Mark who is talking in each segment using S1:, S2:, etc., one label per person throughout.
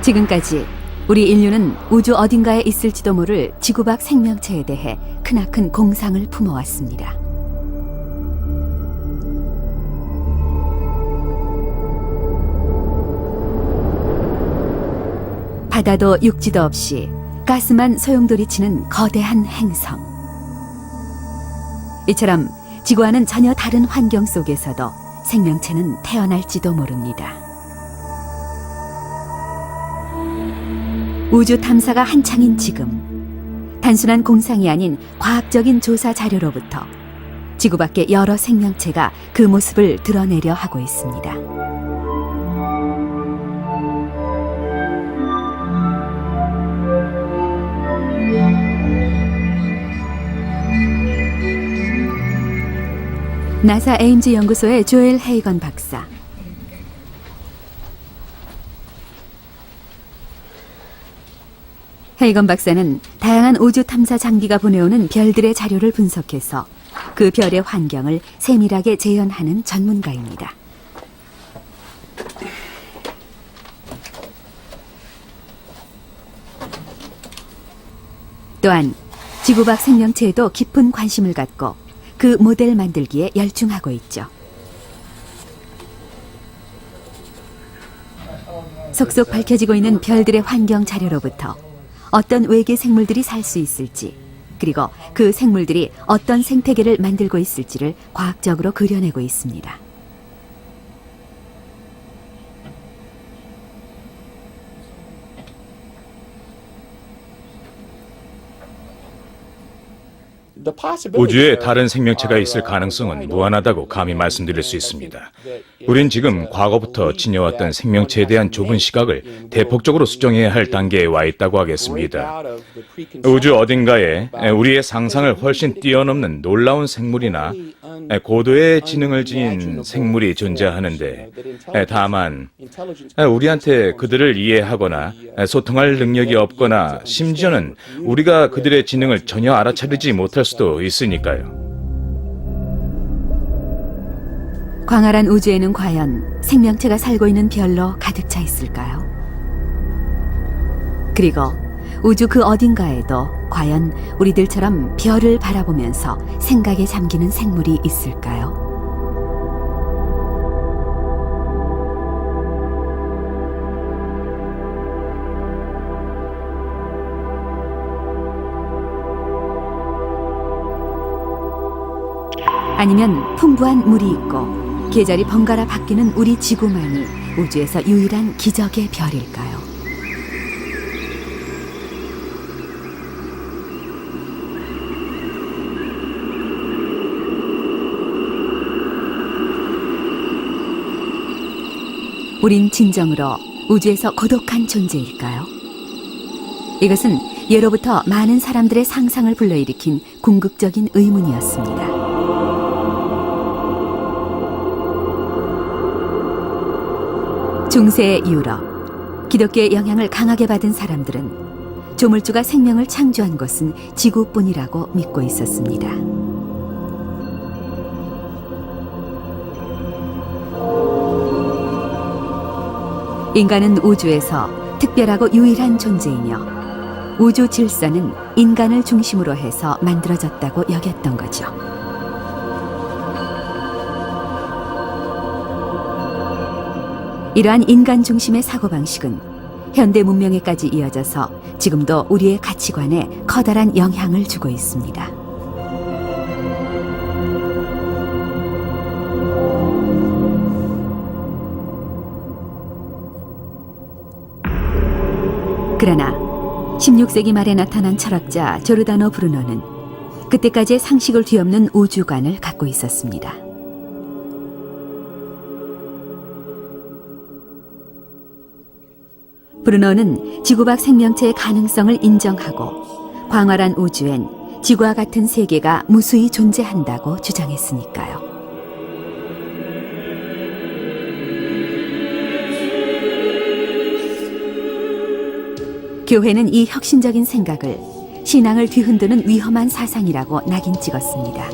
S1: 지금까지 우리 인류는 우주 어딘가에 있을지도 모를 지구 밖 생명체에 대해 크나큰 공상을 품어왔습니다. 바다도 육지도 없이 가스만 소용돌이치는 거대한 행성. 이처럼 지구와는 전혀 다른 환경 속에서도 생명체는 태어날지도 모릅니다. 우주 탐사가 한창인 지금, 단순한 공상이 아닌 과학적인 조사 자료로부터 지구 밖의 여러 생명체가 그 모습을 드러내려 하고 있습니다. 나사 에임즈 연구소의 조엘 헤이건 박사. 헤이건 박사는 다양한 우주 탐사 장비가 보내오는 별들의 자료를 분석해서 그 별의 환경을 세밀하게 재현하는 전문가입니다. 또한 지구 밖 생명체에도 깊은 관심을 갖고 그 모델 만들기에 열중하고 있죠. 속속 밝혀지고 있는 별들의 환경 자료로부터 어떤 외계 생물들이 살 수 있을지, 그리고 그 생물들이 어떤 생태계를 만들고 있을지를 과학적으로 그려내고 있습니다.
S2: 우주에 다른 생명체가 있을 가능성은 무한하다고 감히 말씀드릴 수 있습니다. 우린 지금 과거부터 지녀왔던 생명체에 대한 좁은 시각을 대폭적으로 수정해야 할 단계에 와 있다고 하겠습니다. 우주 어딘가에 우리의 상상을 훨씬 뛰어넘는 놀라운 생물이나 고도의 지능을 지닌 생물이 존재하는데, 다만 우리한테 그들을 이해하거나 소통할 능력이 없거나 심지어는 우리가 그들의 지능을 전혀 알아차리지 못할 수도 있으니까요.
S1: 광활한 우주에는 과연 생명체가 살고 있는 별로 가득 차 있을까요? 그리고 우주 그 어딘가에도 과연 우리들처럼 별을 바라보면서 생각에 잠기는 생물이 있을까요? 아니면 풍부한 물이 있고 계절이 번갈아 바뀌는 우리 지구만이 우주에서 유일한 기적의 별일까요? 우린 진정으로 우주에서 고독한 존재일까요? 이것은 예로부터 많은 사람들의 상상을 불러일으킨 궁극적인 의문이었습니다. 중세 유럽, 기독교의 영향을 강하게 받은 사람들은 조물주가 생명을 창조한 것은 지구뿐이라고 믿고 있었습니다. 인간은 우주에서 특별하고 유일한 존재이며 우주 질서는 인간을 중심으로 해서 만들어졌다고 여겼던 거죠. 이러한 인간 중심의 사고방식은 현대 문명에까지 이어져서 지금도 우리의 가치관에 커다란 영향을 주고 있습니다. 그러나 16세기 말에 나타난 철학자 조르다노 브루노는 그때까지의 상식을 뒤엎는 우주관을 갖고 있었습니다. 브루노는 지구 밖 생명체의 가능성을 인정하고 광활한 우주엔 지구와 같은 세계가 무수히 존재한다고 주장했으니까요. 교회는 이 혁신적인 생각을 신앙을 뒤흔드는 위험한 사상이라고 낙인 찍었습니다.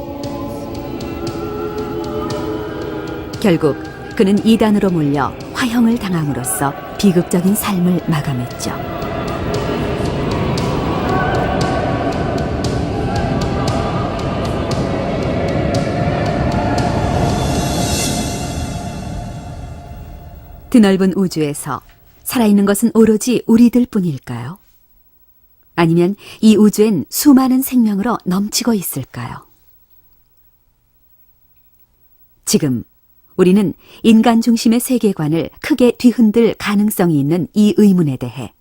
S1: 결국 그는 이단으로 몰려 화형을 당함으로써 비극적인 삶을 마감했죠. 드넓은 우주에서 살아있는 것은 오로지 우리들 뿐일까요? 아니면 이 우주엔 수많은 생명으로 넘치고 있을까요? 지금 우리는 인간 중심의 세계관을 크게 뒤흔들 가능성이 있는 이 의문에 대해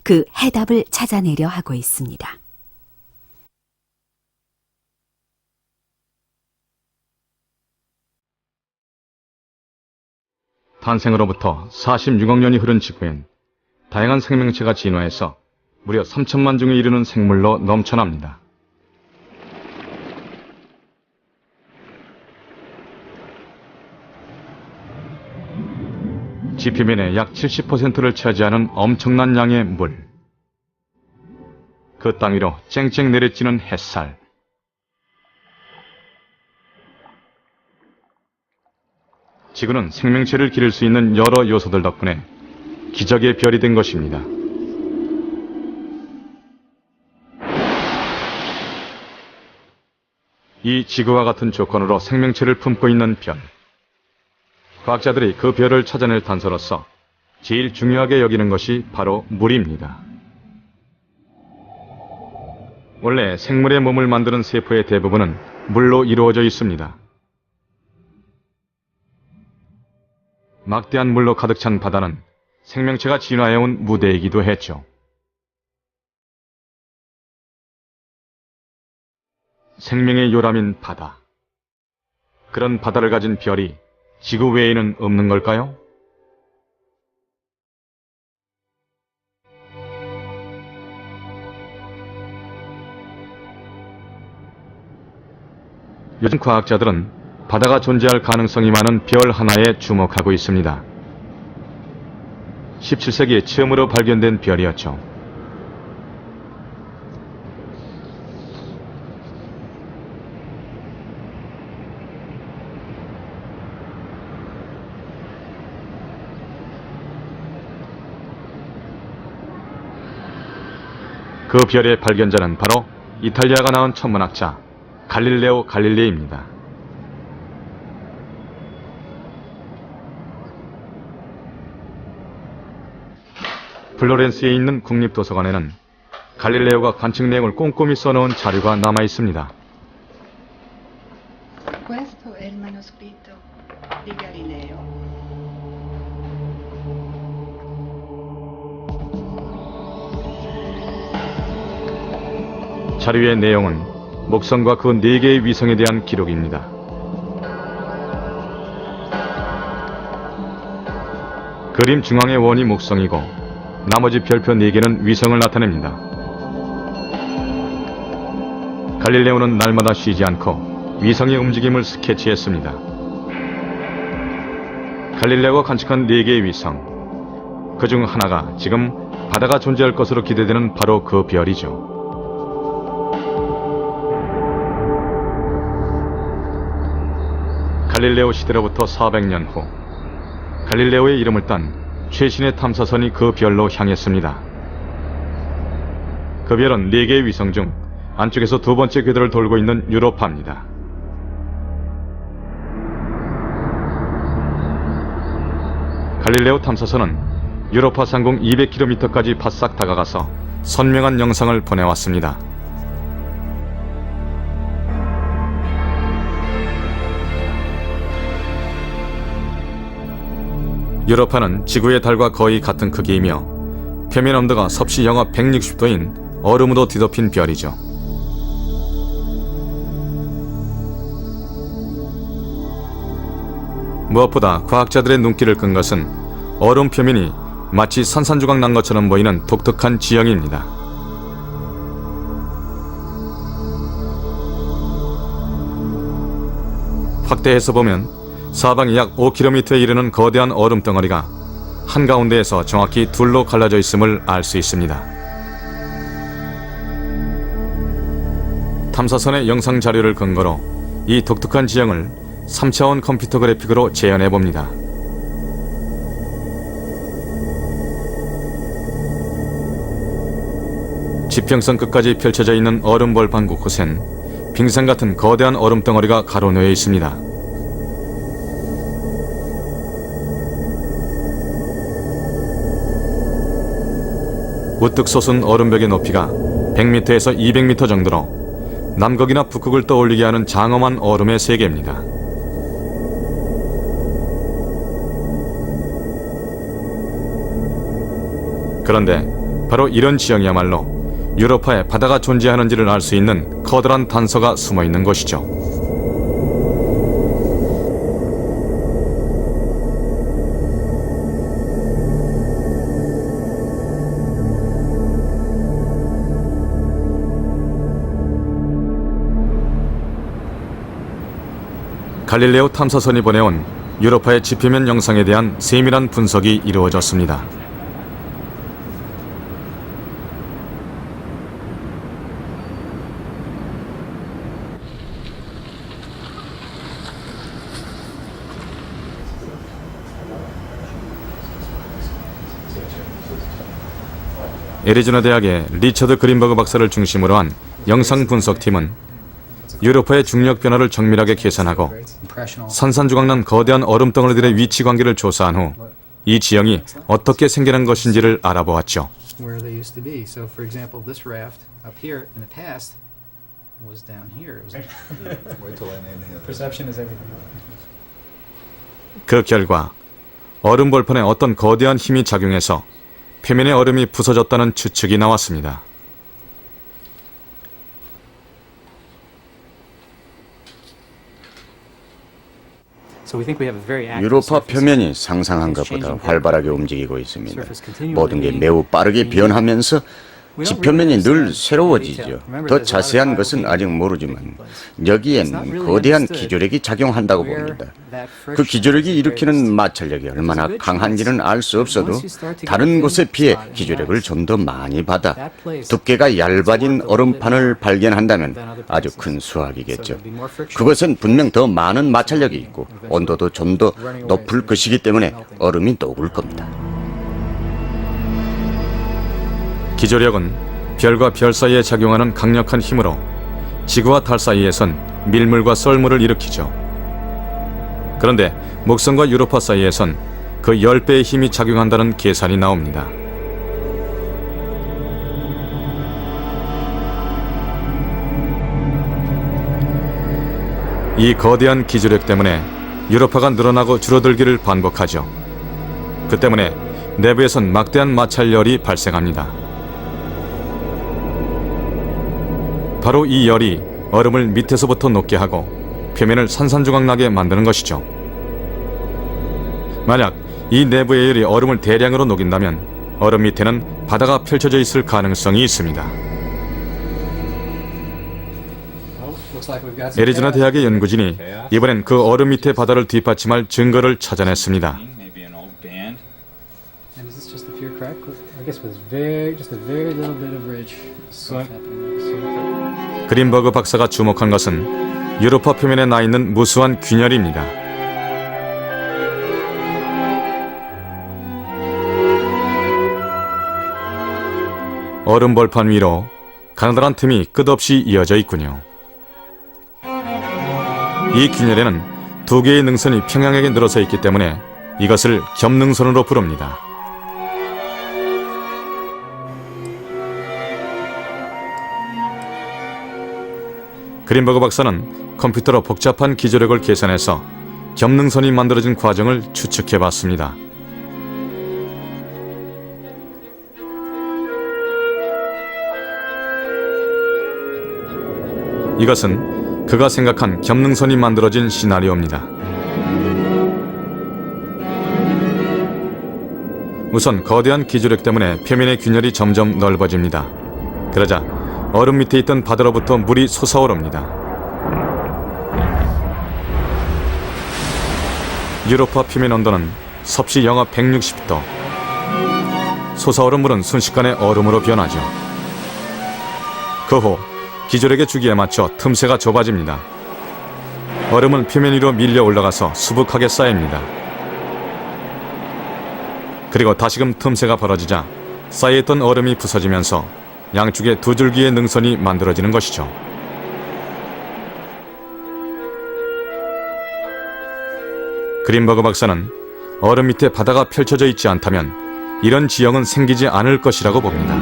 S1: 그 해답을 찾아내려 하고 있습니다.
S3: 탄생으로부터 46억 년이 흐른 지구엔 다양한 생명체가 진화해서 무려 3천만 종에 이르는 생물로 넘쳐납니다. 지표면의 약 70%를 차지하는 엄청난 양의 물, 그 땅 위로 쨍쨍 내리쬐는 햇살, 지구는 생명체를 기를 수 있는 여러 요소들 덕분에 기적의 별이 된 것입니다. 이 지구와 같은 조건으로 생명체를 품고 있는 별. 과학자들이 그 별을 찾아낼 단서로서 제일 중요하게 여기는 것이 바로 물입니다. 원래 생물의 몸을 만드는 세포의 대부분은 물로 이루어져 있습니다. 막대한 물로 가득 찬 바다는 생명체가 진화해온 무대이기도 했죠. 생명의 요람인 바다. 그런 바다를 가진 별이 지구 외에는 없는 걸까요? 요즘 과학자들은 바다가 존재할 가능성이 많은 별 하나에 주목하고 있습니다. 17세기에 처음으로 발견된 별이었죠. 그 별의 발견자는 바로 이탈리아가 낳은 천문학자 갈릴레오 갈릴레이입니다. 플로렌스에 있는 국립도서관에는 갈릴레오가 관측 내용을 꼼꼼히 써놓은 자료가 남아 있습니다.
S4: Questo è il manoscritto di Galileo.
S3: 자료의 내용은 목성과 그 4개의 위성에 대한 기록입니다. 그림 중앙의 원이 목성이고 나머지 별표 4개는 위성을 나타냅니다. 갈릴레오는 날마다 쉬지 않고 위성의 움직임을 스케치했습니다. 갈릴레오가 관측한 4개의 위성, 그중 하나가 지금 바다가 존재할 것으로 기대되는 바로 그 별이죠. 갈릴레오 시대로부터 400년 후, 갈릴레오의 이름을 딴 최신의 탐사선이 그 별로 향했습니다. 그 별은 4개의 위성 중 안쪽에서 두 번째 궤도를 돌고 있는 유로파입니다. 갈릴레오 탐사선은 유로파 상공 200km까지 바싹 다가가서 선명한 영상을 보내왔습니다. 유로파는 지구의 달과 거의 같은 크기이며 표면 온도가 섭씨 영하 160도인 얼음으로 뒤덮인 별이죠. 무엇보다 과학자들의 눈길을 끈 것은 얼음 표면이 마치 산산조각 난 것처럼 보이는 독특한 지형입니다. 확대해서 보면 사방이 약 5km에 이르는 거대한 얼음 덩어리가 한가운데에서 정확히 둘로 갈라져 있음을 알 수 있습니다. 탐사선의 영상 자료를 근거로 이 독특한 지형을 3차원 컴퓨터 그래픽으로 재현해 봅니다. 지평선 끝까지 펼쳐져 있는 얼음벌판 곳곳엔 빙산 같은 거대한 얼음 덩어리가 가로놓여 있습니다. 우뚝 솟은 얼음벽의 높이가 100m에서 200m 정도로 남극이나 북극을 떠올리게 하는 장엄한 얼음의 세계입니다. 그런데 바로 이런 지형이야말로 유로파에 바다가 존재하는지를 알 수 있는 커다란 단서가 숨어 있는 것이죠. 갈릴레오 탐사선이 보내온 유로파의 지표면 영상에 대한 세밀한 분석이 이루어졌습니다. 애리조나 대학의 리처드 그린버그 박사를 중심으로 한 영상 분석팀은 유로파의 중력 변화를 정밀하게 계산하고 산산조각난 거대한 얼음 덩어리들의 위치 관계를 조사한 후 이 지형이 어떻게 생겨난 것인지를 알아보았죠.
S5: where they used to be. So, for example, this raft up here in the past was down here. It was perception is everything.
S3: 그 결과 얼음벌판에 어떤 거대한 힘이 작용해서 표면의 얼음이 부서졌다는 추측이 나왔습니다.
S5: So we think we have a very active
S6: 유로파
S5: surface.
S6: 표면이 상상한 것보다 활발하게 움직이고 있습니다. 모든 게 매우 빠르게 변하면서 지표면이 늘 새로워지죠. 더 자세한 것은 아직 모르지만 여기엔 거대한 기조력이 작용한다고 봅니다. 그 기조력이 일으키는 마찰력이 얼마나 강한지는 알 수 없어도 다른 곳에 비해 기조력을 좀 더 많이 받아 두께가 얇아진 얼음판을 발견한다면 아주 큰 수확이겠죠. 그것은 분명 더 많은 마찰력이 있고 온도도 좀 더 높을 것이기 때문에 얼음이 녹을 겁니다.
S3: 기조력은 별과 별 사이에 작용하는 강력한 힘으로 지구와 달 사이에선 밀물과 썰물을 일으키죠. 그런데 목성과 유로파 사이에선 그 10배의 힘이 작용한다는 계산이 나옵니다. 이 거대한 기조력 때문에 유로파가 늘어나고 줄어들기를 반복하죠. 그 때문에 내부에선 막대한 마찰열이 발생합니다. 바로 이 열이 얼음을 밑에서부터 녹게 하고 표면을 산산조각나게 만드는 것이죠. 만약 이 내부의 열이 얼음을 대량으로 녹인다면 얼음 밑에는 바다가 펼쳐져 있을 가능성이 있습니다. 애리조나 대학의 연구진이 이번엔 그 얼음 밑의 바다를 뒷받침할 증거를 찾아냈습니다.
S5: And is this just a pure crack? I guess with just a very little bit of ridge stuff happening.
S3: 그린버그 박사가 주목한 것은 유로파 표면에 나 있는 무수한 균열입니다. 얼음 벌판 위로 가느다란 틈이 끝없이 이어져 있군요. 이 균열에는 두 개의 능선이 평양하게 늘어서 있기 때문에 이것을 겹능선으로 부릅니다. 그린버그 박사는 컴퓨터로 복잡한 기조력을 계산해서 겹능선이 만들어진 과정을 추측해봤습니다. 이것은 그가 생각한 겹능선이 만들어진 시나리오입니다. 우선 거대한 기조력 때문에 표면의 균열이 점점 넓어집니다. 그러자 얼음 밑에 있던 바다로부터 물이 솟아오릅니다. 유로파 표면 온도는 섭씨 영하 160도. 솟아오른 물은 순식간에 얼음으로 변하죠. 그 후 기조력의 주기에 맞춰 틈새가 좁아집니다. 얼음은 표면 위로 밀려 올라가서 수북하게 쌓입니다. 그리고 다시금 틈새가 벌어지자 쌓여있던 얼음이 부서지면서 양쪽에 두 줄기의 능선이 만들어지는 것이죠. 그린버그 박사는 얼음 밑에 바다가 펼쳐져 있지 않다면 이런 지형은 생기지 않을 것이라고 봅니다.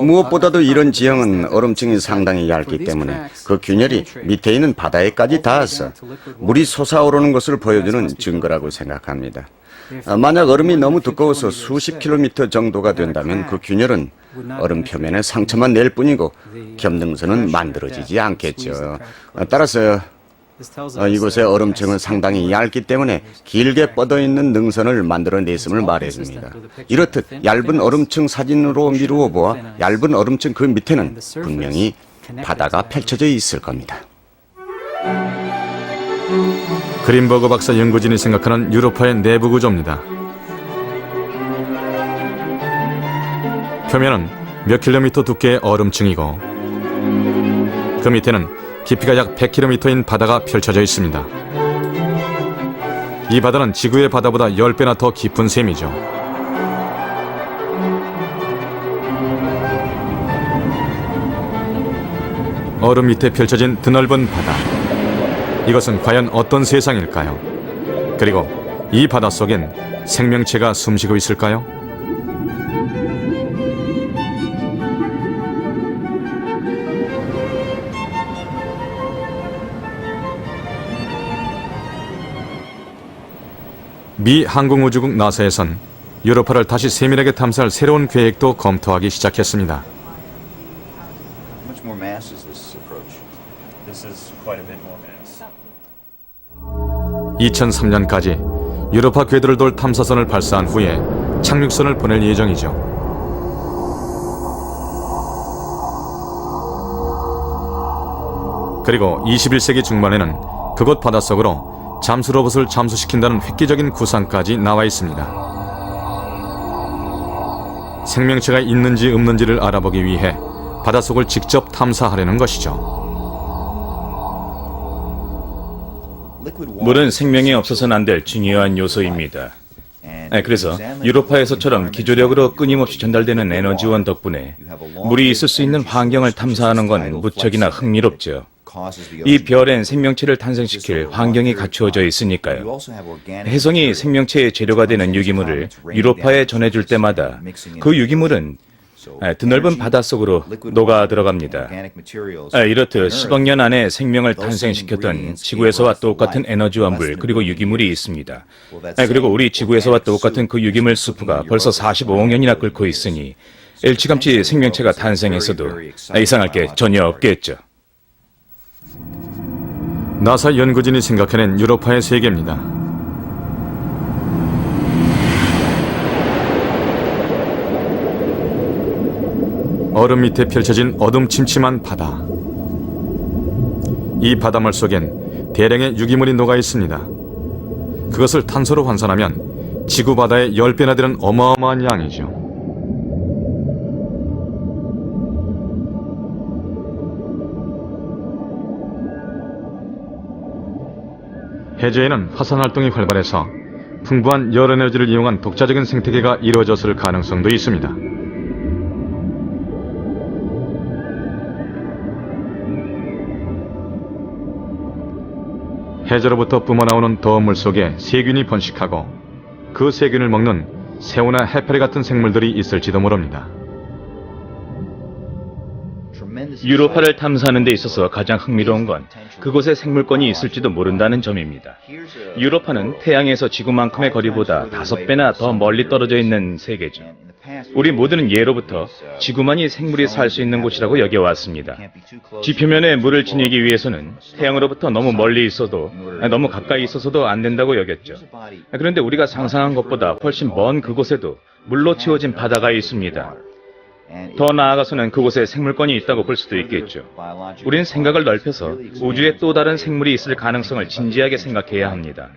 S6: 무엇보다도 이런 지형은 얼음층이 상당히 얇기 때문에 그 균열이 밑에 있는 바다에까지 닿아서 물이 솟아오르는 것을 보여주는 증거라고 생각합니다. 만약 얼음이 너무 두꺼워서 수십 킬로미터 정도가 된다면 그 균열은 얼음 표면에 상처만 낼 뿐이고 겸능선은 만들어지지 않겠죠. 따라서 이곳의 얼음층은 상당히 얇기 때문에 길게 뻗어있는 능선을 만들어냈음을 말해줍니다. 이렇듯 얇은 얼음층 사진으로 미루어 보아 얇은 얼음층 그 밑에는 분명히 바다가 펼쳐져 있을 겁니다.
S3: 그린버그 박사 연구진이 생각하는 유로파의 내부 구조입니다. 표면은 몇 킬로미터 두께의 얼음층이고 그 밑에는 깊이가 약 100km인 바다가 펼쳐져 있습니다. 이 바다는 지구의 바다보다 10배나 더 깊은 셈이죠. 얼음 밑에 펼쳐진 드넓은 바다. 이것은 과연 어떤 세상일까요? 그리고 이 바다 속엔 생명체가 숨쉬고 있을까요? 미 항공우주국 나사에선 유로파를 다시 세밀하게 탐사할 새로운 계획도 검토하기 시작했습니다.
S7: much more mass is this approach? This is quite a bit more mass.
S3: 2003년까지 유로파 궤도를 돌 탐사선을 발사한 후에 착륙선을 보낼 예정이죠. 그리고 21세기 중반에는 그곳 바닷속으로 잠수 로봇을 잠수시킨다는 획기적인 구상까지 나와 있습니다. 생명체가 있는지 없는지를 알아보기 위해 바닷속을 직접 탐사하려는 것이죠.
S2: 물은 생명이 없어서는 안 될 중요한 요소입니다. 그래서 유로파에서처럼 기조력으로 끊임없이 전달되는 에너지원 덕분에 물이 있을 수 있는 환경을 탐사하는 건 무척이나 흥미롭죠. 이 별엔 생명체를 탄생시킬 환경이 갖추어져 있으니까요. 혜성이 생명체의 재료가 되는 유기물을 유로파에 전해줄 때마다 그 유기물은 드넓은 바닷속으로 녹아 들어갑니다. 이렇듯 10억 년 안에 생명을 탄생시켰던 지구에서와 똑같은 에너지와 물 그리고 유기물이 있습니다. 그리고 우리 지구에서와 똑같은 그 유기물 수프가 벌써 45억 년이나 끓고 있으니 일찌감치 생명체가 탄생했어도 이상할 게 전혀 없겠죠.
S3: 나사 연구진이 생각해낸 유로파의 세계입니다. 얼음 밑에 펼쳐진 어둠침침한 바다. 이 바닷물 속엔 대량의 유기물이 녹아 있습니다. 그것을 탄소로 환산하면 지구 바다의 10배나 되는 어마어마한 양이죠. 해저에는 화산 활동이 활발해서 풍부한 열 에너지를 이용한 독자적인 생태계가 이루어졌을 가능성도 있습니다. 해저로부터 뿜어나오는 더운 물 속에 세균이 번식하고 그 세균을 먹는 새우나 해파리 같은 생물들이 있을지도 모릅니다.
S2: 유로파를 탐사하는 데 있어서 가장 흥미로운 건 그곳에 생물권이 있을지도 모른다는 점입니다. 유로파는 태양에서 지구만큼의 거리보다 5배나 더 멀리 떨어져 있는 세계죠. 우리 모두는 예로부터 지구만이 생물이 살 수 있는 곳이라고 여겨왔습니다. 지표면에 물을 지니기 위해서는 태양으로부터 너무 멀리 있어도 너무 가까이 있어서도 안 된다고 여겼죠. 그런데 우리가 상상한 것보다 훨씬 먼 그곳에도 물로 채워진 바다가 있습니다. 더 나아가서는 그곳에 생물권이 있다고 볼 수도 있겠죠. 우린 생각을 넓혀서 우주에 또 다른 생물이 있을 가능성을 진지하게 생각해야 합니다.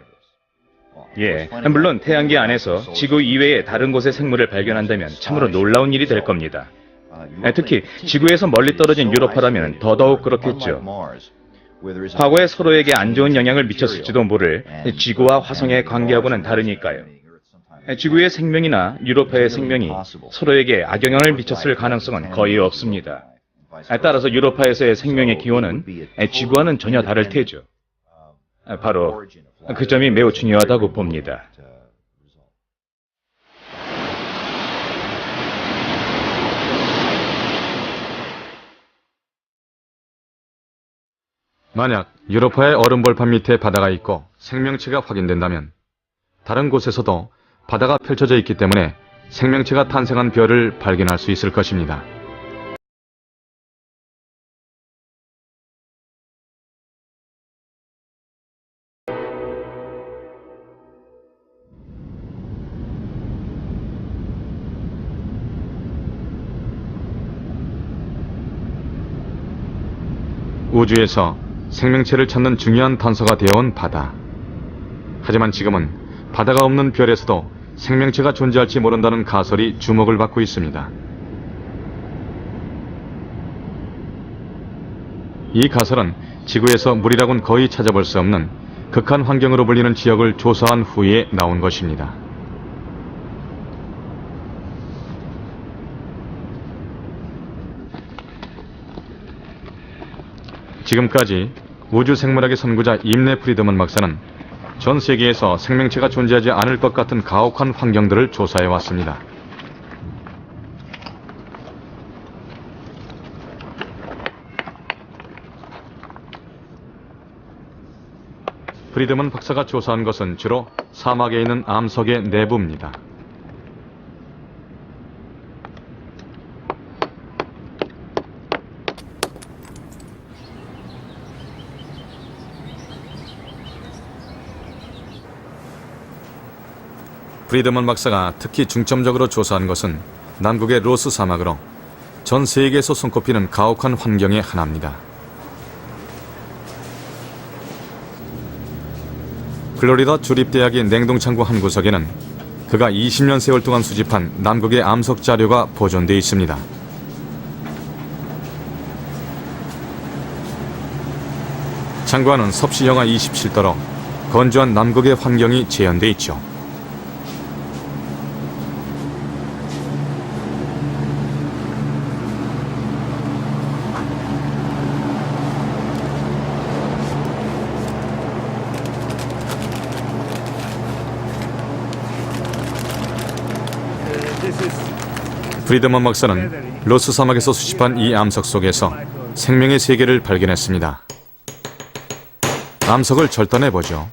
S2: 물론 태양계 안에서 지구 이외의 다른 곳의 생물을 발견한다면 참으로 놀라운 일이 될 겁니다. 특히 지구에서 멀리 떨어진 유로파라면 더더욱 그렇겠죠. 과거에 서로에게 안 좋은 영향을 미쳤을지도 모를 지구와 화성의 관계하고는 다르니까요. 지구의 생명이나 유로파의 생명이 서로에게 악영향을 미쳤을 가능성은 거의 없습니다. 따라서 유로파에서의 생명의 기원은 지구와는 전혀 다를 테죠. 바로 그 점이 매우 중요하다고 봅니다.
S3: 만약 유로파의 얼음벌판 밑에 바다가 있고 생명체가 확인된다면 다른 곳에서도 바다가 펼쳐져 있기 때문에 생명체가 탄생한 별을 발견할 수 있을 것입니다. 우주에서 생명체를 찾는 중요한 단서가 되어온 바다. 하지만 지금은 바다가 없는 별에서도 생명체가 존재할지 모른다는 가설이 주목을 받고 있습니다. 이 가설은 지구에서 물이라곤 거의 찾아볼 수 없는 극한 환경으로 불리는 지역을 조사한 후에 나온 것입니다. 지금까지 우주 생물학의 선구자 임내 프리드먼 박사는 전 세계에서 생명체가 존재하지 않을 것 같은 가혹한 환경들을 조사해 왔습니다. 프리드먼 박사가 조사한 것은 주로 사막에 있는 암석의 내부입니다. 프리드먼 박사가 특히 중점적으로 조사한 것은 남극의 로스 사막으로 전 세계에서 손꼽히는 가혹한 환경의 하나입니다. 플로리다 주립대학의 냉동창고 한 구석에는 그가 20년 세월 동안 수집한 남극의 암석 자료가 보존되어 있습니다. 창고 안은 섭씨 영하 27도로 건조한 남극의 환경이 재현되어 있죠. 프리드먼 박사는 로스 사막에서 수집한 이 암석 속에서 생명의 세계를 발견했습니다. 암석을 절단해보죠.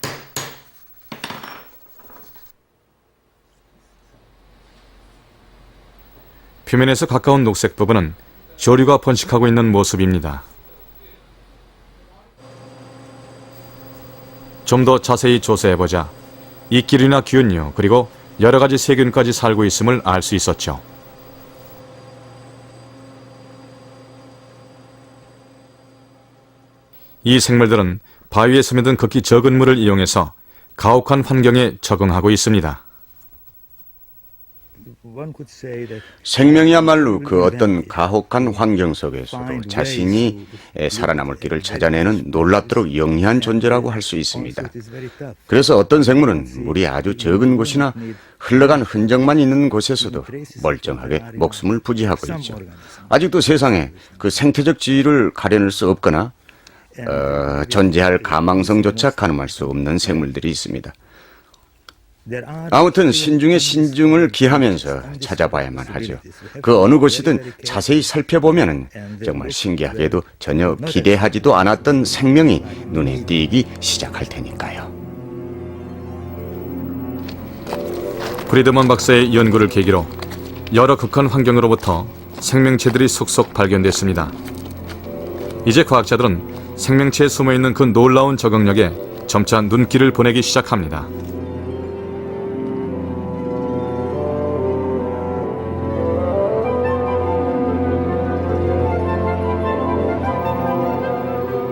S3: 표면에서 가까운 녹색 부분은 조류가 번식하고 있는 모습입니다. 좀 더 자세히 조사해보자 이끼류나 균류 그리고 여러가지 세균까지 살고 있음을 알 수 있었죠. 이 생물들은 바위에 스며든 극히 적은 물을 이용해서 가혹한 환경에 적응하고 있습니다.
S6: 생명이야말로 그 어떤 가혹한 환경 속에서도 자신이 살아남을 길을 찾아내는 놀랍도록 영리한 존재라고 할 수 있습니다. 그래서 어떤 생물은 물이 아주 적은 곳이나 흘러간 흔적만 있는 곳에서도 멀쩡하게 목숨을 부지하고 있죠. 아직도 세상에 그 생태적 지위를 가려낼 수 없거나 존재할 가망성조차 가늠할 수 없는 생물들이 있습니다. 아무튼 신중에 신중을 기하면서 찾아봐야만 하죠. 그 어느 곳이든 자세히 살펴보면 정말 신기하게도 전혀 기대하지도 않았던 생명이 눈에 띄기 시작할 테니까요.
S3: 프리드먼 박사의 연구를 계기로 여러 극한 환경으로부터 생명체들이 속속 발견됐습니다. 이제 과학자들은 생명체에 숨어있는 그 놀라운 적응력에 점차 눈길을 보내기 시작합니다.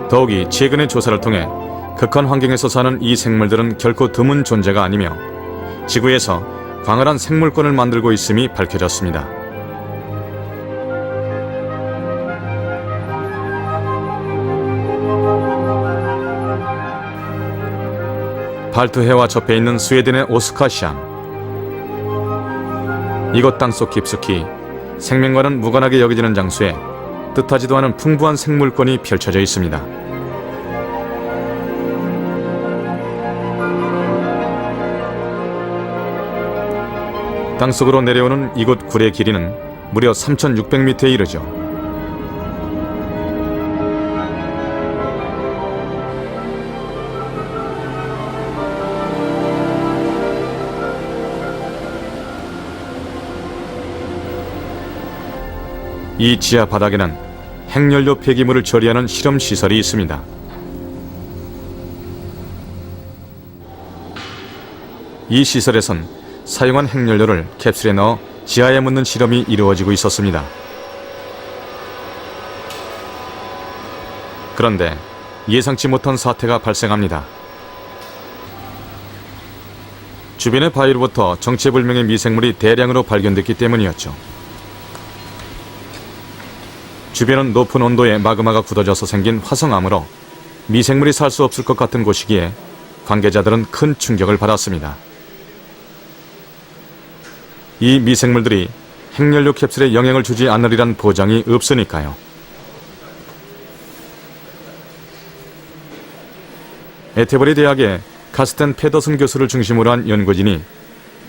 S3: 더욱이 최근의 조사를 통해 극한 환경에서 사는 이 생물들은 결코 드문 존재가 아니며 지구에서 광활한 생물권을 만들고 있음이 밝혀졌습니다. 발트해와 접해 있는 스웨덴의 오스카시암, 이곳 땅속 깊숙이 생명과는 무관하게 여겨지는 장소에 뜻하지도 않은 풍부한 생물권이 펼쳐져 있습니다. 땅속으로 내려오는 이곳 굴의 길이는 무려 3,600m에 이르죠. 이 지하 바닥에는 핵연료 폐기물을 처리하는 실험 시설이 있습니다. 이 시설에선 사용한 핵연료를 캡슐에 넣어 지하에 묻는 실험이 이루어지고 있었습니다. 그런데 예상치 못한 사태가 발생합니다. 주변의 바위로부터 정체불명의 미생물이 대량으로 발견됐기 때문이었죠. 주변은 높은 온도에 마그마가 굳어져서 생긴 화성암으로 미생물이 살 수 없을 것 같은 곳이기에 관계자들은 큰 충격을 받았습니다. 이 미생물들이 핵연료 캡슐에 영향을 주지 않으리란 보장이 없으니까요. 에테버리 대학의 카스텐 페더슨 교수를 중심으로 한 연구진이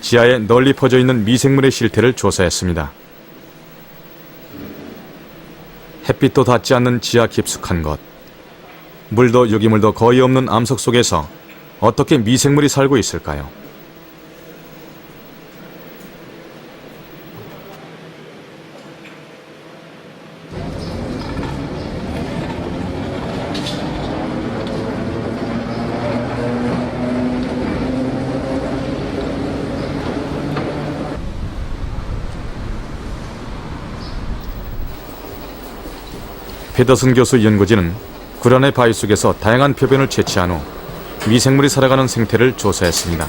S3: 지하에 널리 퍼져 있는 미생물의 실태를 조사했습니다. 햇빛도 닿지 않는 지하 깊숙한 곳, 물도 유기물도 거의 없는 암석 속에서 어떻게 미생물이 살고 있을까요? 페더슨 교수 연구진은 굴 안의 바위 속에서 다양한 표변을 채취한 후 미생물이 살아가는 생태를 조사했습니다.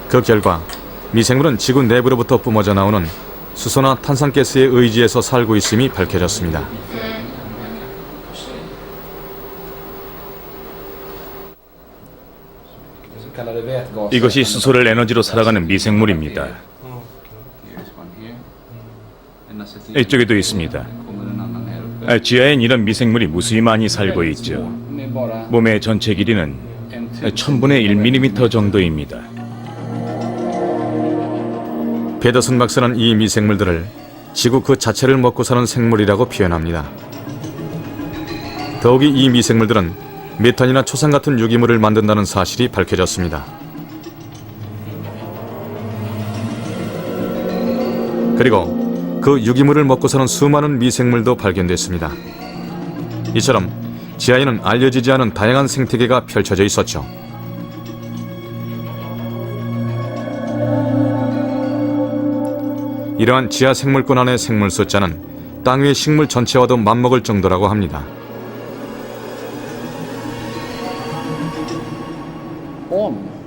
S3: 그 결과 미생물은 지구 내부로부터 뿜어져 나오는 수소나 탄산가스에 의지해서 살고 있음이 밝혀졌습니다.
S2: 이것이 수소를 에너지로 살아가는 미생물입니다. 이쪽에도 있습니다. 지하엔 이런 미생물이 무수히 많이 살고 있죠. 몸의 전체 길이는 1000분의 1mm 정도입니다.
S3: 페더슨 박사는 이 미생물들을 지구 그 자체를 먹고 사는 생물이라고 표현합니다. 더욱이 이 미생물들은 메탄이나 초산 같은 유기물을 만든다는 사실이 밝혀졌습니다. 그리고 그 유기물을 먹고 사는 수많은 미생물도 발견됐습니다. 이처럼 지하에는 알려지지 않은 다양한 생태계가 펼쳐져 있었죠. 이러한 지하 생물권 안의 생물 숫자는 땅 위의 식물 전체와도 맞먹을 정도라고 합니다.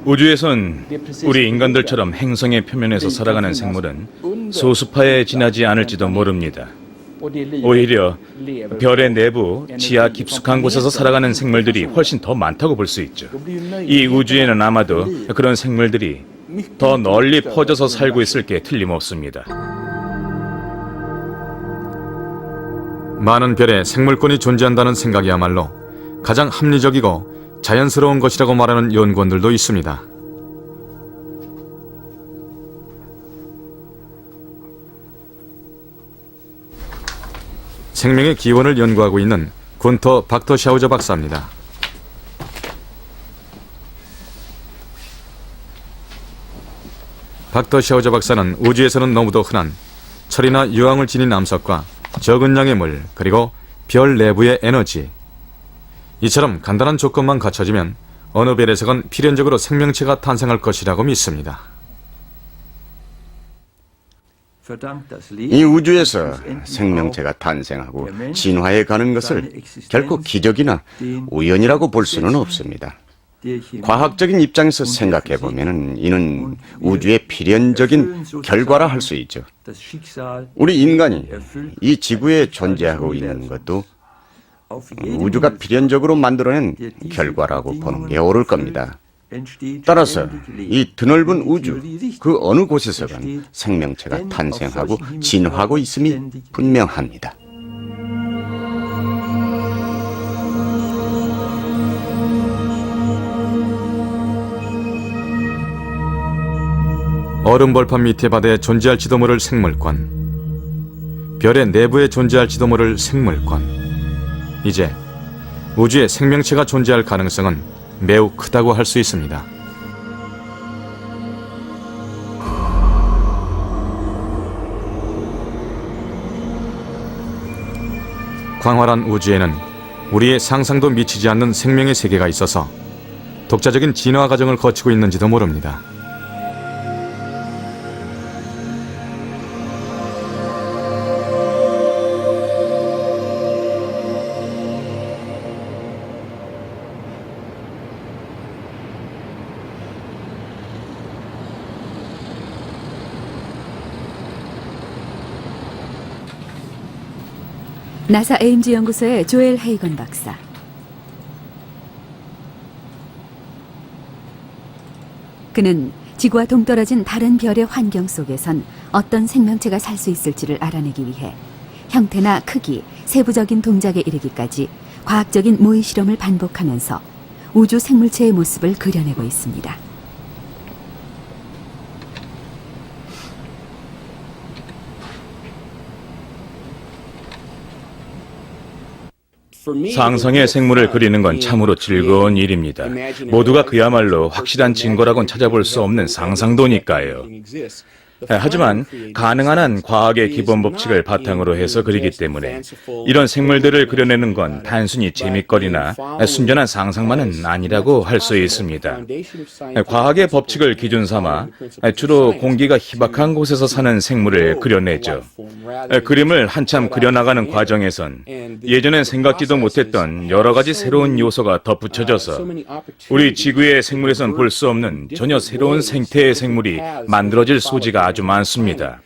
S2: 우주에선 우리 인간들처럼 행성의 표면에서 살아가는 생물은 소수파에 지나지 않을지도 모릅니다. 오히려 별의 내부, 지하 깊숙한 곳에서 살아가는 생물들이 훨씬 더 많다고 볼 수 있죠. 이 우주에는 아마도 그런 생물들이 더 널리 퍼져서 살고 있을 게 틀림없습니다.
S3: 많은 별에 생물권이 존재한다는 생각이야말로 가장 합리적이고 자연스러운 것이라고 말하는 연구원들도 있습니다. 생명의 기원을 연구하고 있는 군터 박터샤우저 박사입니다. 박터샤우저 박사는 우주에서는 너무도 흔한 철이나 유황을 지닌 암석과 적은 양의 물, 그리고 별 내부의 에너지, 이처럼 간단한 조건만 갖춰지면 어느 별에서건 필연적으로 생명체가 탄생할 것이라고 믿습니다.
S6: 이 우주에서 생명체가 탄생하고 진화해 가는 것을 결코 기적이나 우연이라고 볼 수는 없습니다. 과학적인 입장에서 생각해 보면 이는 우주의 필연적인 결과라 할 수 있죠. 우리 인간이 이 지구에 존재하고 있는 것도 우주가 필연적으로 만들어낸 결과라고 보는 게 옳을 겁니다. 따라서 이 드넓은 우주 그 어느 곳에서건 생명체가 탄생하고 진화하고 있음이 분명합니다.
S3: 얼음 벌판 밑의 바다에 존재할지도 모를 생물권, 별의 내부에 존재할지도 모를 생물권. 이제 우주에 생명체가 존재할 가능성은 매우 크다고 할 수 있습니다. 광활한 우주에는 우리의 상상도 미치지 않는 생명의 세계가 있어서 독자적인 진화 과정을 거치고 있는지도 모릅니다.
S1: 나사 에임즈 연구소의 조엘 헤이건 박사. 그는 지구와 동떨어진 다른 별의 환경 속에선 어떤 생명체가 살 수 있을지를 알아내기 위해 형태나 크기, 세부적인 동작에 이르기까지 과학적인 모의 실험을 반복하면서 우주 생물체의 모습을 그려내고 있습니다.
S2: 상상의 생물을 그리는 건 참으로 즐거운 일입니다. 모두가 그야말로 확실한 증거라곤 찾아볼 수 없는 상상도니까요. 하지만 가능한 한 과학의 기본 법칙을 바탕으로 해서 그리기 때문에 이런 생물들을 그려내는 건 단순히 재밌거리나 순전한 상상만은 아니라고 할 수 있습니다. 과학의 법칙을 기준 삼아 주로 공기가 희박한 곳에서 사는 생물을 그려내죠. 그림을 한참 그려나가는 과정에선 예전엔 생각지도 못했던 여러 가지 새로운 요소가 덧붙여져서 우리 지구의 생물에선 볼 수 없는 전혀 새로운 생태의 생물이 만들어질 소지가 아주 많습니다.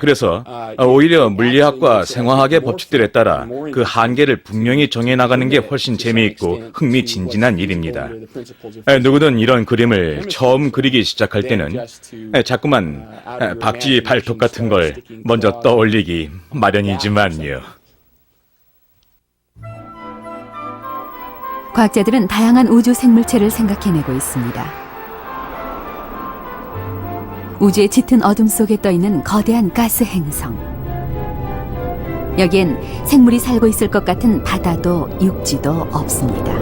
S2: 그래서 오히려 물리학과 생화학의 법칙들에 따라 그 한계를 분명히 정해나가는 게 훨씬 재미있고 흥미진진한 일입니다. 누구든 이런 그림을 처음 그리기 시작할 때는 자꾸만 박쥐 발톱 같은 걸 먼저 떠올리기 마련이지만요.
S1: 과학자들은 다양한 우주 생물체를 생각해내고 있습니다. 우주의 짙은 어둠 속에 떠있는 거대한 가스 행성. 여기엔 생물이 살고 있을 것 같은 바다도 육지도 없습니다.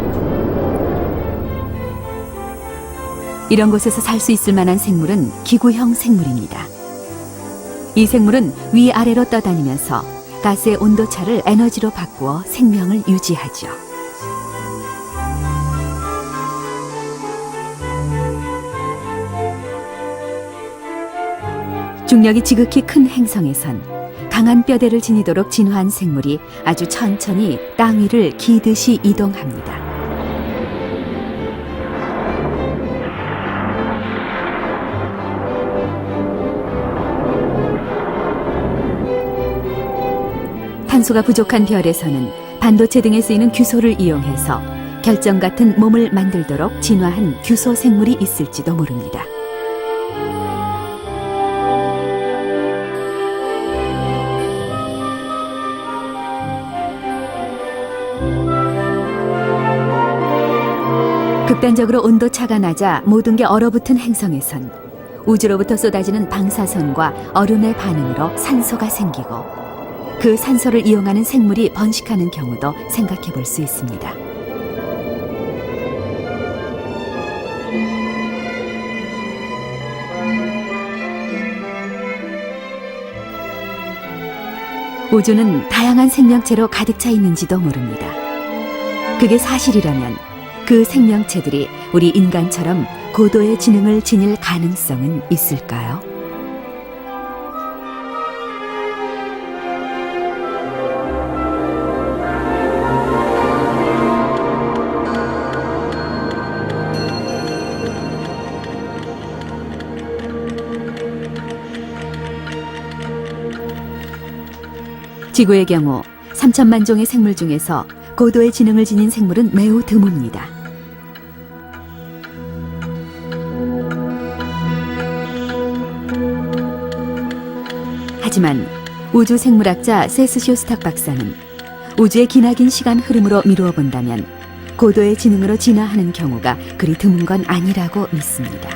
S1: 이런 곳에서 살 수 있을 만한 생물은 기구형 생물입니다. 이 생물은 위아래로 떠다니면서 가스의 온도차를 에너지로 바꾸어 생명을 유지하죠. 중력이 지극히 큰 행성에선 강한 뼈대를 지니도록 진화한 생물이 아주 천천히 땅 위를 기듯이 이동합니다. 탄소가 부족한 별에서는 반도체 등에 쓰이는 규소를 이용해서 결정 같은 몸을 만들도록 진화한 규소 생물이 있을지도 모릅니다. 극단적으로 온도차가 낮아 모든 게 얼어붙은 행성에선 우주로부터 쏟아지는 방사선과 얼음의 반응으로 산소가 생기고 그 산소를 이용하는 생물이 번식하는 경우도 생각해 볼 수 있습니다. 우주는 다양한 생명체로 가득 차 있는지도 모릅니다. 그게 사실이라면 그 생명체들이 우리 인간처럼 고도의 지능을 지닐 가능성은 있을까요? 지구의 경우 3천만 종의 생물 중에서 고도의 지능을 지닌 생물은 매우 드뭅니다. 하지만 우주 생물학자 세스 쇼스탁 박사는 우주의 기나긴 시간 흐름으로 미루어 본다면 고도의 지능으로 진화하는 경우가 그리 드문 건 아니라고 믿습니다.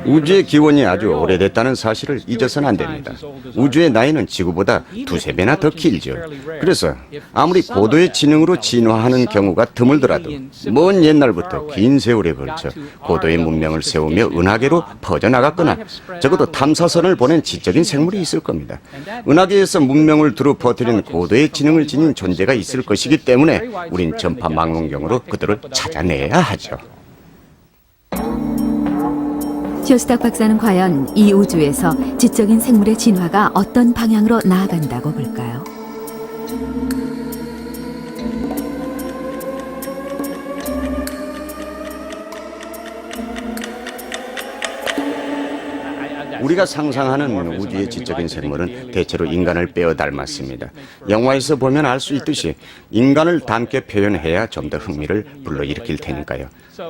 S6: 우주의 기원이 아주 오래됐다는 사실을 잊어서는 안 됩니다. 우주의 나이는 지구보다 두세 배나 더 길죠. 그래서 아무리 고도의 지능으로 진화하는 경우가 드물더라도 먼 옛날부터 긴 세월에 걸쳐 고도의 문명을 세우며 은하계로 퍼져나갔거나 적어도 탐사선을 보낸 지적인 생물이 있을 겁니다. 은하계에서 문명을 두루 퍼뜨린 고도의 지능을 지닌 존재가 있을 것이기 때문에 우린 전파 망원경으로 그들을 찾아내야 하죠.
S1: 쇼스탁 박사는 과연 이 우주에서 지적인 생물의 진화가 어떤 방향으로 나아간다고 볼까요?
S6: 우리가 상상하는 우주의 지적인 생물은 대체로 인간을 빼어 닮았습니다. 영화에서 보면 알 수 있듯이 인간을 닮게 표현해야 좀 더 흥미를 불러일으킬 테니까요.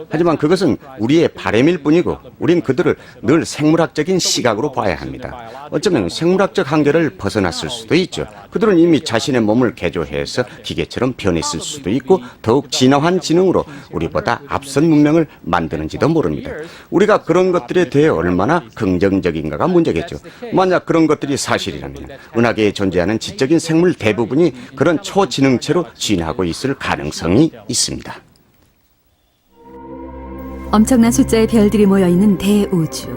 S6: 하지만 그것은 우리의 바람일 뿐이고 우린 그들을 늘 생물학적인 시각으로 봐야 합니다. 어쩌면 생물학적 한계를 벗어났을 수도 있죠. 그들은 이미 자신의 몸을 개조해서 기계처럼 변했을 수도 있고 더욱 진화한 지능으로 우리보다 앞선 문명을 만드는지도 모릅니다. 우리가 그런 것들에 대해 얼마나 긍정적인가가 문제겠죠. 만약 그런 것들이 사실이라면 은하계에 존재하는 지적인 생물 대부분이 그런 초지능체로 진화하고 있을 가능성이 있습니다.
S1: 엄청난 숫자의 별들이 모여있는 대우주.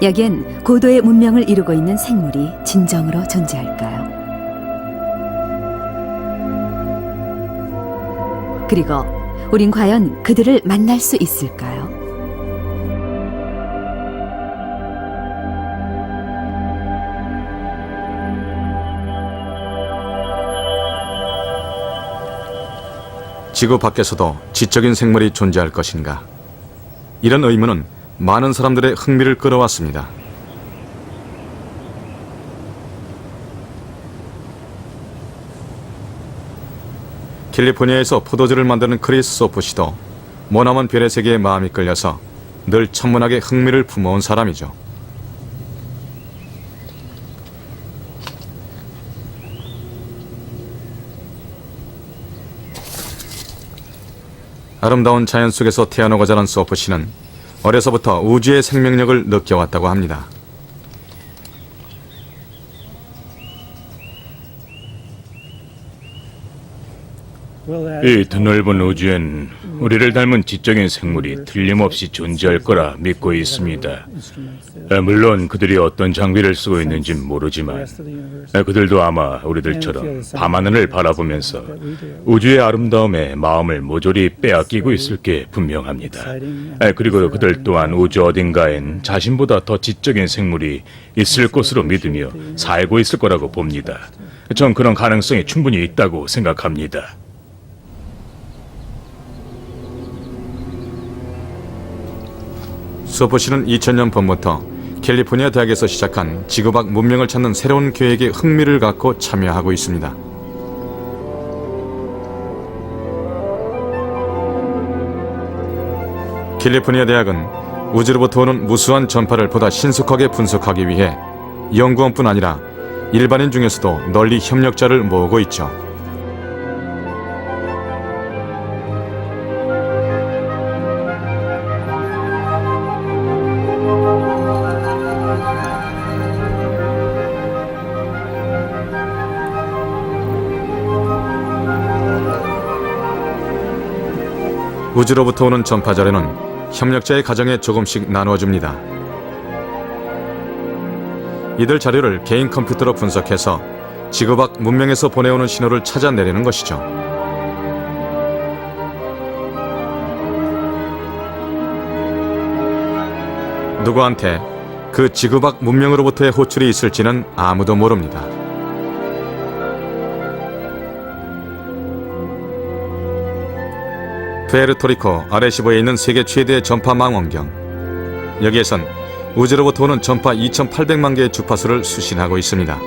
S1: 여기엔 고도의 문명을 이루고 있는 생물이 진정으로 존재할까요? 그리고 우린 과연 그들을 만날 수 있을까요?
S3: 지구 밖에서도 지적인 생물이 존재할 것인가? 이런 의문은 많은 사람들의 흥미를 끌어왔습니다. 캘리포니아에서 포도주를 만드는 크리스 소프 씨도 머나먼 별의 세계에 마음이 끌려서 늘 천문학에 흥미를 품어온 사람이죠. 아름다운 자연 속에서 태어나고 자란 소프 씨는 어려서부터 우주의 생명력을 느껴왔다고 합니다.
S2: 이 드넓은 우주엔 우리를 닮은 지적인 생물이 틀림없이 존재할 거라 믿고 있습니다. 물론 그들이 어떤 장비를 쓰고 있는지는 모르지만 그들도 아마 우리들처럼 밤하늘을 바라보면서 우주의 아름다움에 마음을 모조리 빼앗기고 있을 게 분명합니다. 그리고 그들 또한 우주 어딘가엔 자신보다 더 지적인 생물이 있을 것으로 믿으며 살고 있을 거라고 봅니다. 전 그런 가능성이 충분히 있다고 생각합니다.
S3: 소프 씨는 2000년 봄부터 캘리포니아 대학에서 시작한 지구 밖 문명을 찾는 새로운 계획에 흥미를 갖고 참여하고 있습니다. 캘리포니아 대학은 우주로부터 오는 무수한 전파를 보다 신속하게 분석하기 위해 연구원뿐 아니라 일반인 중에서도 널리 협력자를 모으고 있죠. 우주로부터 오는 전파 자료는 협력자의 가정에 조금씩 나누어줍니다. 이들 자료를 개인 컴퓨터로 분석해서 지구 밖 문명에서 보내오는 신호를 찾아내려는 것이죠. 누구한테 그 지구 밖 문명으로부터의 호출이 있을지는 아무도 모릅니다. 푸에르토리코 아레시보에 있는 세계 최대의 전파 망원경. 여기에선 우주로부터 오는 전파 2,800만 개의 주파수를 수신하고 있습니다.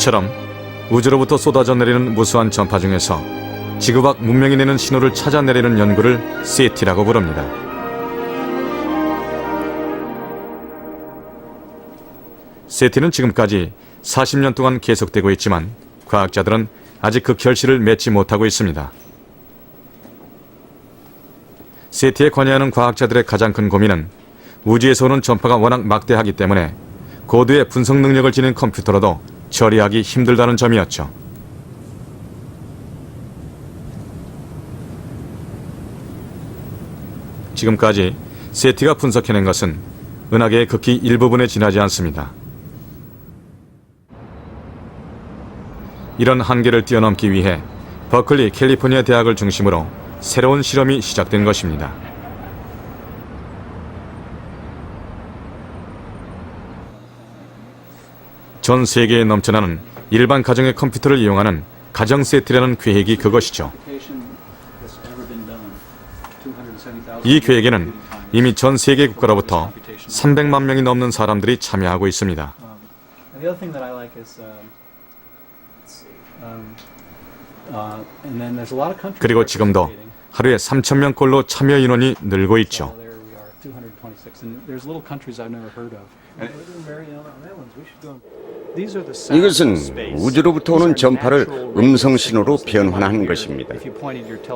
S3: 이처럼 우주로부터 쏟아져 내리는 무수한 전파 중에서 지구 밖 문명이 내는 신호를 찾아내려는 연구를 세티라고 부릅니다. 세티는 지금까지 40년 동안 계속되고 있지만 과학자들은 아직 그 결실을 맺지 못하고 있습니다. 세티에 관여하는 과학자들의 가장 큰 고민은 우주에서 오는 전파가 워낙 막대하기 때문에 고도의 분석 능력을 지닌 컴퓨터로도 처리하기 힘들다는 점이었죠. 지금까지 세티가 분석해낸 것은 은하계의 극히 일부분에 지나지 않습니다. 이런 한계를 뛰어넘기 위해 버클리 캘리포니아 대학을 중심으로 새로운 실험이 시작된 것입니다. 전 세계에 넘쳐나는 일반 가정의 컴퓨터를 이용하는 가정 세티라는 계획이 그것이죠. 이 계획에는 이미 전 세계 국가로부터 300만 명이 넘는 사람들이 참여하고 있습니다. 그리고 지금도 하루에 3,000명꼴로 참여 인원이 늘고 있죠.
S6: 이것은 우주로부터 오는 전파를 음성 신호로 변환한 것입니다.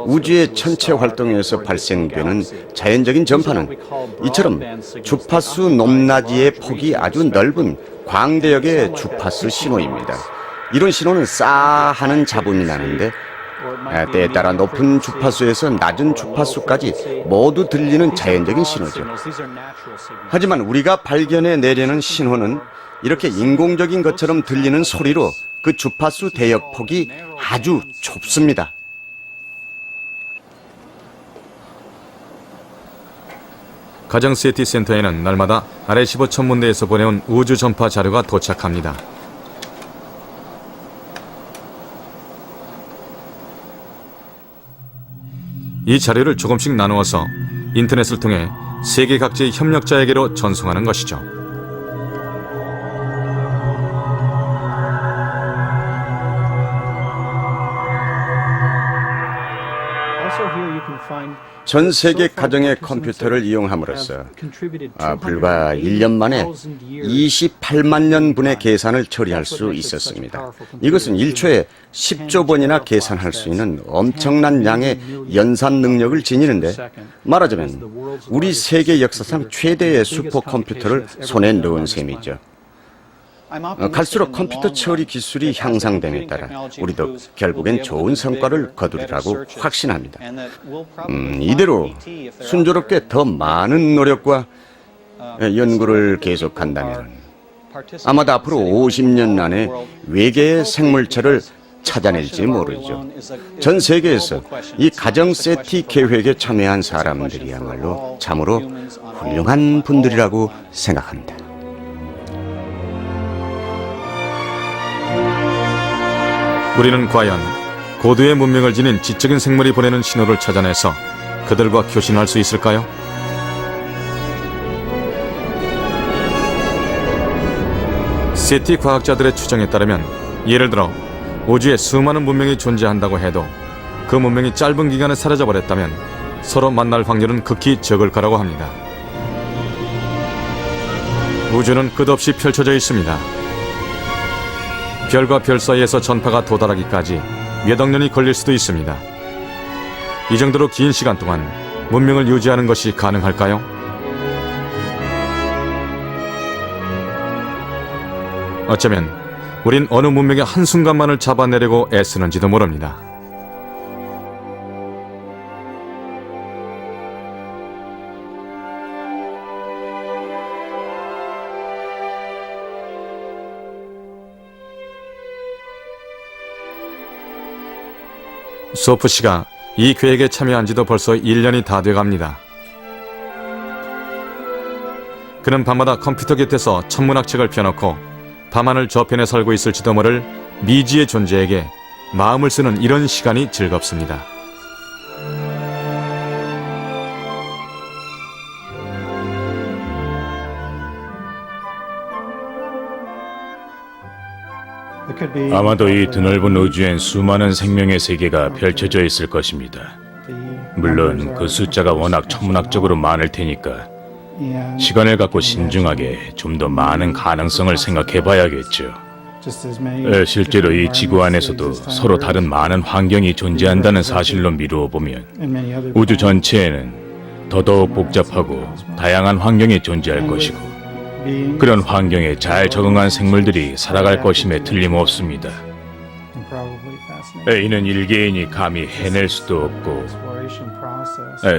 S6: 우주의 전체 활동에서 발생되는 자연적인 전파는 이처럼 주파수 높낮이의 폭이 아주 넓은 광대역의 주파수 신호입니다. 이런 신호는 싸 하는 잡음이 나는데 때에 따라 높은 주파수에서 낮은 주파수까지 모두 들리는 자연적인 신호죠. 하지만 우리가 발견해 내려는 신호는 이렇게 인공적인 것처럼 들리는 소리로 그 주파수 대역 폭이 아주 좁습니다.
S3: 가정 세티 센터에는 날마다 RS-15 천문대에서 보내온 우주 전파 자료가 도착합니다. 이 자료를 조금씩 나누어서 인터넷을 통해 세계 각지의 협력자에게로 전송하는 것이죠.
S6: 전 세계 가정의 컴퓨터를 이용함으로써 불과 1년 만에 28만 년분의 계산을 처리할 수 있었습니다. 이것은 1초에 10조 번이나 계산할 수 있는 엄청난 양의 연산 능력을 지니는데, 말하자면 우리 세계 역사상 최대의 슈퍼컴퓨터를 손에 넣은 셈이죠. 갈수록 컴퓨터 처리 기술이 향상됨에 따라 우리도 결국엔 좋은 성과를 거두리라고 확신합니다. 이대로 순조롭게 더 많은 노력과 연구를 계속한다면 아마도 앞으로 50년 안에 외계의 생물체를 찾아낼지 모르죠. 전 세계에서 이 가정 세티 계획에 참여한 사람들이야말로 참으로 훌륭한 분들이라고 생각합니다.
S3: 우리는 과연 고도의 문명을 지닌 지적인 생물이 보내는 신호를 찾아내서 그들과 교신할 수 있을까요? 세티 과학자들의 추정에 따르면, 예를 들어 우주에 수많은 문명이 존재한다고 해도 그 문명이 짧은 기간에 사라져버렸다면 서로 만날 확률은 극히 적을 거라고 합니다. 우주는 끝없이 펼쳐져 있습니다. 별과 별 사이에서 전파가 도달하기까지 몇 억 년이 걸릴 수도 있습니다. 이 정도로 긴 시간 동안 문명을 유지하는 것이 가능할까요? 어쩌면 우린 어느 문명의 한순간만을 잡아내려고 애쓰는지도 모릅니다. 소프 씨가 이 계획에 참여한 지도 벌써 1년이 다 돼갑니다. 그는 밤마다 컴퓨터 곁에서 천문학 책을 펴놓고 밤하늘 저편에 살고 있을지도 모를 미지의 존재에게 마음을 쓰는 이런 시간이 즐겁습니다.
S2: 아마도 이 드넓은 우주엔 수많은 생명의 세계가 펼쳐져 있을 것입니다. 물론 그 숫자가 워낙 천문학적으로 많을 테니까 시간을 갖고 신중하게 좀 더 많은 가능성을 생각해 봐야겠죠. 실제로 이 지구 안에서도 서로 다른 많은 환경이 존재한다는 사실로 미루어 보면 우주 전체에는 더더욱 복잡하고 다양한 환경이 존재할 것이고 그런 환경에 잘 적응한 생물들이 살아갈 것임에 틀림없습니다. 이는 일개인이 감히 해낼 수도 없고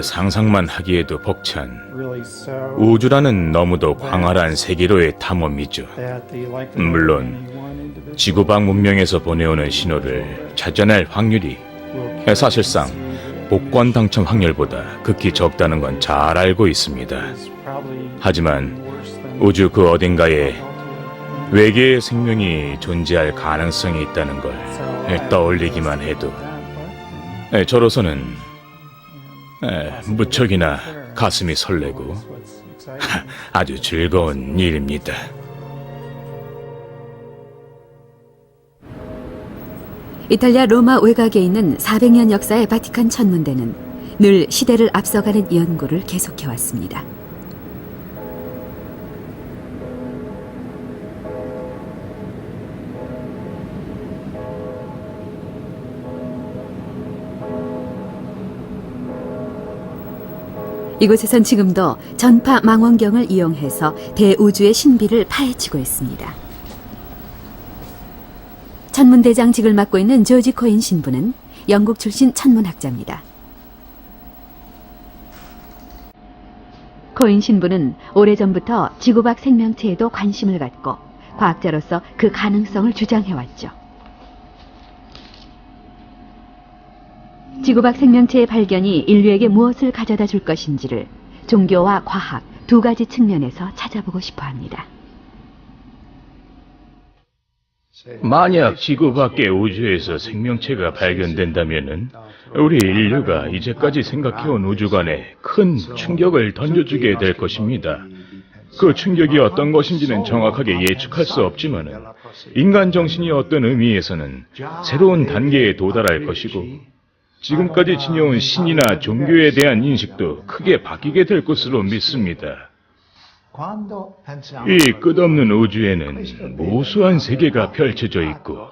S2: 상상만 하기에도 벅찬 우주라는 너무도 광활한 세계로의 탐험이죠. 물론 지구방 문명에서 보내오는 신호를 찾아낼 확률이 사실상 복권 당첨 확률보다 극히 적다는 건 잘 알고 있습니다. 하지만 우주 그 어딘가에 외계의 생명이 존재할 가능성이 있다는 걸 떠올리기만 해도 저로서는 무척이나 가슴이 설레고 아주 즐거운 일입니다.
S1: 이탈리아 로마 외곽에 있는 400년 역사의 바티칸 천문대는 늘 시대를 앞서가는 연구를 계속해왔습니다. 이곳에선 지금도 전파 망원경을 이용해서 대우주의 신비를 파헤치고 있습니다. 천문대장직을 맡고 있는 조지 코인 신부는 영국 출신 천문학자입니다. 코인 신부는 오래전부터 지구 밖 생명체에도 관심을 갖고 과학자로서 그 가능성을 주장해왔죠. 지구 밖 생명체의 발견이 인류에게 무엇을 가져다 줄 것인지를 종교와 과학 두 가지 측면에서 찾아보고 싶어 합니다.
S2: 만약 지구 밖의 우주에서 생명체가 발견된다면은 우리 인류가 이제까지 생각해온 우주관에 큰 충격을 던져주게 될 것입니다. 그 충격이 어떤 것인지는 정확하게 예측할 수 없지만은 인간 정신이 어떤 의미에서는 새로운 단계에 도달할 것이고 지금까지 지녀온 신이나 종교에 대한 인식도 크게 바뀌게 될 것으로 믿습니다. 이 끝없는 우주에는 무수한 세계가 펼쳐져 있고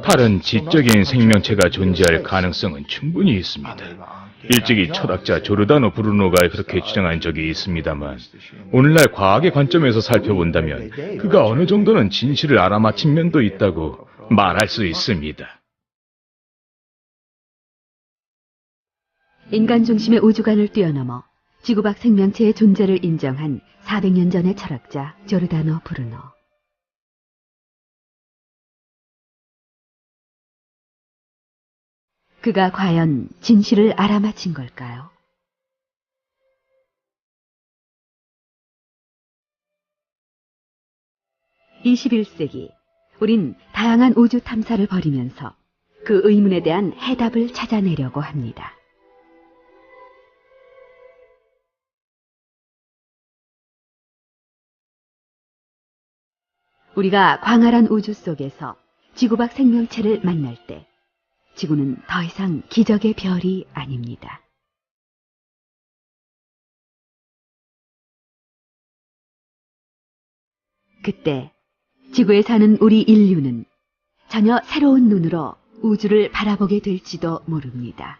S2: 다른 지적인 생명체가 존재할 가능성은 충분히 있습니다. 일찍이 철학자 조르다노 브루노가 그렇게 주장한 적이 있습니다만 오늘날 과학의 관점에서 살펴본다면 그가 어느 정도는 진실을 알아맞힌 면도 있다고 말할 수 있습니다.
S1: 인간 중심의 우주관을 뛰어넘어 지구 밖 생명체의 존재를 인정한 400년 전의 철학자 조르다노 브루노. 그가 과연 진실을 알아맞힌 걸까요? (21세기) 우린 다양한 우주 탐사를 벌이면서 그 의문에 대한 해답을 찾아내려고 합니다. 우리가 광활한 우주 속에서 지구 밖 생명체를 만날 때 지구는 더 이상 기적의 별이 아닙니다. 그때 지구에 사는 우리 인류는 전혀 새로운 눈으로 우주를 바라보게 될지도 모릅니다.